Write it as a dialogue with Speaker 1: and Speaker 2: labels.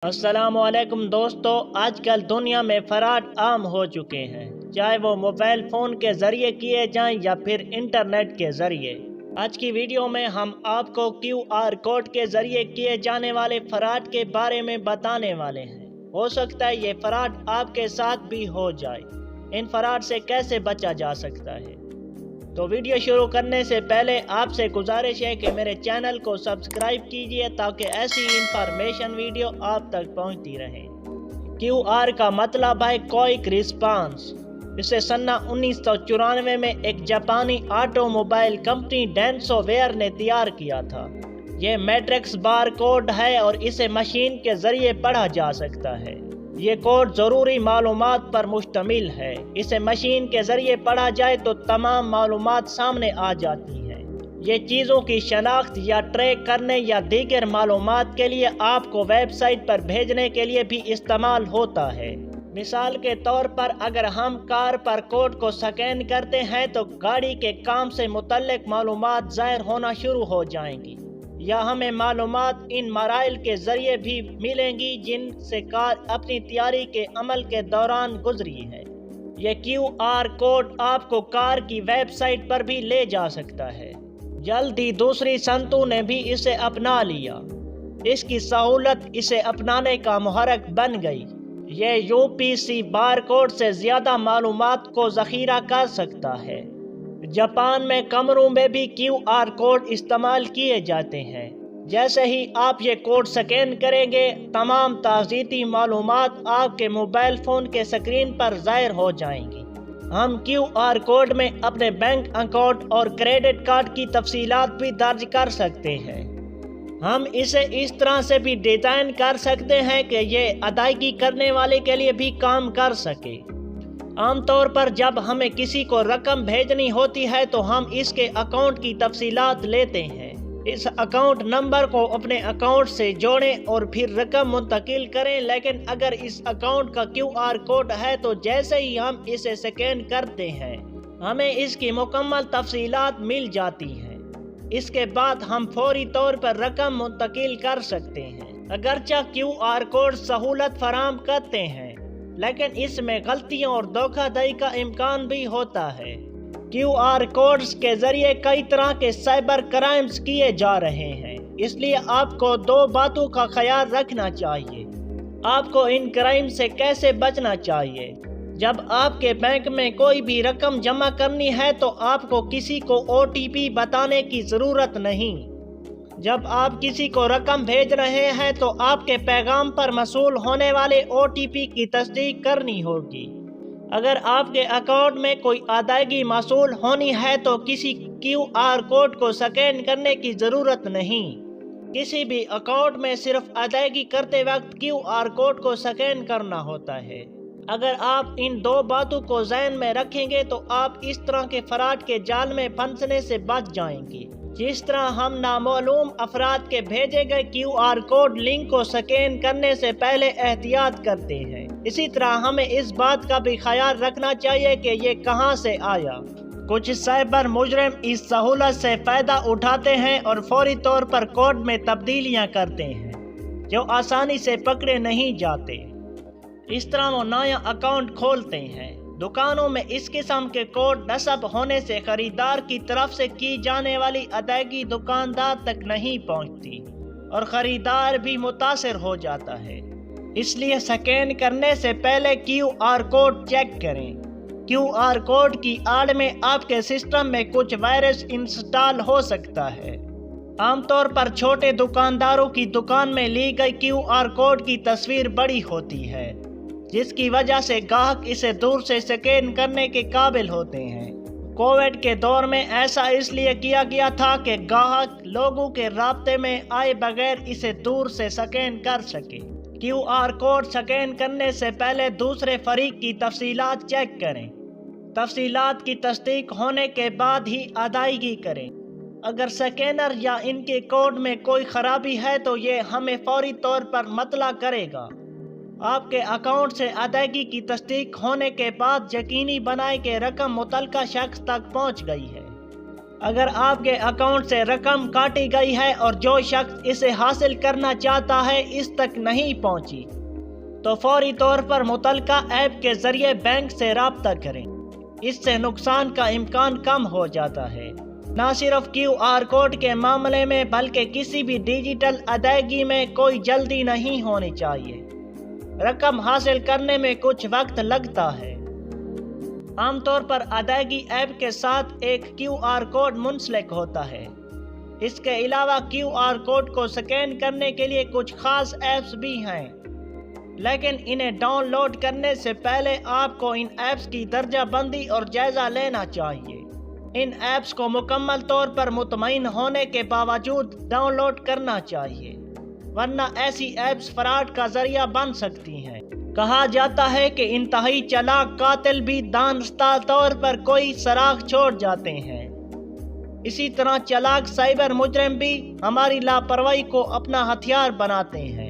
Speaker 1: अस्सलाम वालेकुम दोस्तों, आजकल दुनिया में फ्रॉड आम हो चुके हैं, चाहे वो मोबाइल फ़ोन के ज़रिए किए जाएं या फिर इंटरनेट के ज़रिए। आज की वीडियो में हम आपको QR कोड के ज़रिए किए जाने वाले फ्रॉड के बारे में बताने वाले हैं। हो सकता है ये फ्रॉड आपके साथ भी हो जाए। इन फ्रॉड से कैसे बचा जा सकता है? तो वीडियो शुरू करने से पहले आपसे गुजारिश है कि मेरे चैनल को सब्सक्राइब कीजिए ताकि ऐसी इंफॉर्मेशन वीडियो आप तक पहुंचती रहे। QR का मतलब है क्विक रिस्पांस। इसे सन 1994 में एक जापानी ऑटोमोबाइल कंपनी डेंसो वेयर ने तैयार किया था। ये मैट्रिक्स बार कोड है और इसे मशीन के जरिए पढ़ा जा सकता है। ये कोड ज़रूरी मालूमात पर मुश्तमिल है। इसे मशीन के ज़रिए पढ़ा जाए तो तमाम मालूमात सामने आ जाती हैं। ये चीज़ों की शनाख्त या ट्रैक करने या दीगर मालूमात के लिए आपको वेबसाइट पर भेजने के लिए भी इस्तेमाल होता है। मिसाल के तौर पर अगर हम कार पर कोड को स्कैन करते हैं तो गाड़ी के काम से मुतल्लिक मालूमात ज़ाहिर होना शुरू हो जाएंगी, या हमें मालूमात इन मराइल के ज़रिए भी मिलेंगी जिनसे कार अपनी तैयारी के अमल के दौरान गुजरी है। ये QR कोड आपको कार की वेबसाइट पर भी ले जा सकता है। जल्दी दूसरी संतों ने भी इसे अपना लिया। इसकी सहूलत इसे अपनाने का मुहर्रिक बन गई। ये UPC बार कोड से ज़्यादा मालूमात को ज़ख़ीरा कर सकता है। जापान में कमरों में भी QR कोड इस्तेमाल किए जाते हैं। जैसे ही आप ये कोड स्कैन करेंगे, तमाम ताज़ीती मालूमात आपके मोबाइल फ़ोन के स्क्रीन पर ज़ाहिर हो जाएंगी। हम QR कोड में अपने बैंक अकाउंट और क्रेडिट कार्ड की तफसीलात भी दर्ज कर सकते हैं। हम इसे इस तरह से भी डिज़ाइन कर सकते हैं कि ये अदायगी करने वाले के लिए भी काम कर सके। आमतौर पर जब हमें किसी को रकम भेजनी होती है तो हम इसके अकाउंट की तफसीलात लेते हैं। इस अकाउंट नंबर को अपने अकाउंट से जोड़ें और फिर रकम मुंतकिल करें। लेकिन अगर इस अकाउंट का QR कोड है तो जैसे ही हम इसे स्कैन करते हैं हमें इसकी मुकम्मल तफसीलात मिल जाती हैं। इसके बाद हम फौरी तौर पर रकम मुंतकिल कर सकते हैं। अगरचे QR कोड सहूलत फराहम करते हैं, लेकिन इसमें गलतियों और धोखाधड़ी का इम्कान भी होता है। QR कोड्स के जरिए कई तरह के साइबर क्राइम्स किए जा रहे हैं, इसलिए आपको दो बातों का ख्याल रखना चाहिए। आपको इन क्राइम से कैसे बचना चाहिए? जब आपके बैंक में कोई भी रकम जमा करनी है तो आपको किसी को OTP बताने की ज़रूरत नहीं। जब आप किसी को रकम भेज रहे हैं तो आपके पैगाम पर मौसूल होने वाले OTP की तस्दीक करनी होगी। अगर आपके अकाउंट में कोई अदायगी मौसूल होनी है तो किसी QR कोड को स्कैन करने की ज़रूरत नहीं। किसी भी अकाउंट में सिर्फ अदायगी करते वक्त QR कोड को स्कैन करना होता है। अगर आप इन दो बातों को ज़हन में रखेंगे तो आप इस तरह के फ्रॉड के जाल में फंसने से बच जाएंगे। जिस तरह हम नामालूम अफराद के भेजे गए QR कोड लिंक को स्कैन करने से पहले एहतियात करते हैं, इसी तरह हमें इस बात का भी ख्याल रखना चाहिए कि ये कहां से आया। कुछ साइबर मुजरिम इस सहूलत से फ़ायदा उठाते हैं और फौरी तौर पर कोड में तब्दीलियां करते हैं जो आसानी से पकड़े नहीं जाते। इस तरह वो नया अकाउंट खोलते हैं। दुकानों में इस किस्म के कोड नस्ब होने से खरीदार की तरफ से की जाने वाली अदायगी दुकानदार तक नहीं पहुंचती और खरीदार भी मुतासिर हो जाता है। इसलिए स्कैन करने से पहले QR कोड चेक करें। QR कोड की आड़ में आपके सिस्टम में कुछ वायरस इंस्टॉल हो सकता है। आमतौर पर छोटे दुकानदारों की दुकान में ली गई QR कोड की तस्वीर बड़ी होती है, जिसकी वजह से ग्राहक इसे दूर से स्कैन करने के काबिल होते हैं। कोविड के दौर में ऐसा इसलिए किया गया था कि ग्राहक लोगों के राब्ते में आए बगैर इसे दूर से स्कैन कर सके। QR कोड स्कैन करने से पहले दूसरे फरीक की तफसीलात चेक करें। तफसीलात की तस्दीक होने के बाद ही अदायगी करें। अगर स्कैनर या इनके कोड में कोई खराबी है तो ये हमें फौरी तौर पर मतला करेगा। आपके अकाउंट से अदायगी की तस्दीक होने के बाद यकीनी बनाएं कि रकम मुतल्लिका शख्स तक पहुंच गई है। اگر آپ کے اکاؤنٹ سے رقم کاٹی گئی ہے اور جو شخص اسے حاصل کرنا چاہتا ہے اس تک نہیں پہنچی تو فوری طور پر متعلقہ ایپ کے ذریعے بینک سے رابطہ کریں۔ اس سے نقصان کا امکان کم ہو جاتا ہے۔ نہ صرف کیو آر کوڈ کے معاملے میں بلکہ کسی بھی ڈیجیٹل ادائیگی میں کوئی جلدی نہیں ہونی چاہیے۔ رقم حاصل کرنے میں کچھ وقت لگتا ہے۔ عام طور پر ادائیگی ایپ کے ساتھ ایک کیو آر کوڈ منسلک ہوتا ہے۔ اس کے علاوہ کیو آر کوڈ کو سکین کرنے کے لیے کچھ خاص ایپس بھی ہیں، لیکن انہیں ڈاؤن لوڈ کرنے سے پہلے آپ کو ان ایپس کی درجہ بندی اور جائزہ لینا چاہیے۔ ان ایپس کو مکمل طور پر مطمئن ہونے کے باوجود ڈاؤن لوڈ کرنا چاہیے، ورنہ ایسی ایپس فراڈ کا ذریعہ بن سکتی ہیں۔ کہا جاتا ہے کہ انتہائی چالاک قاتل بھی دانستہ طور پر کوئی سراغ چھوڑ جاتے ہیں، اسی طرح چالاک سائبر مجرم بھی ہماری لاپرواہی کو اپنا ہتھیار بناتے ہیں۔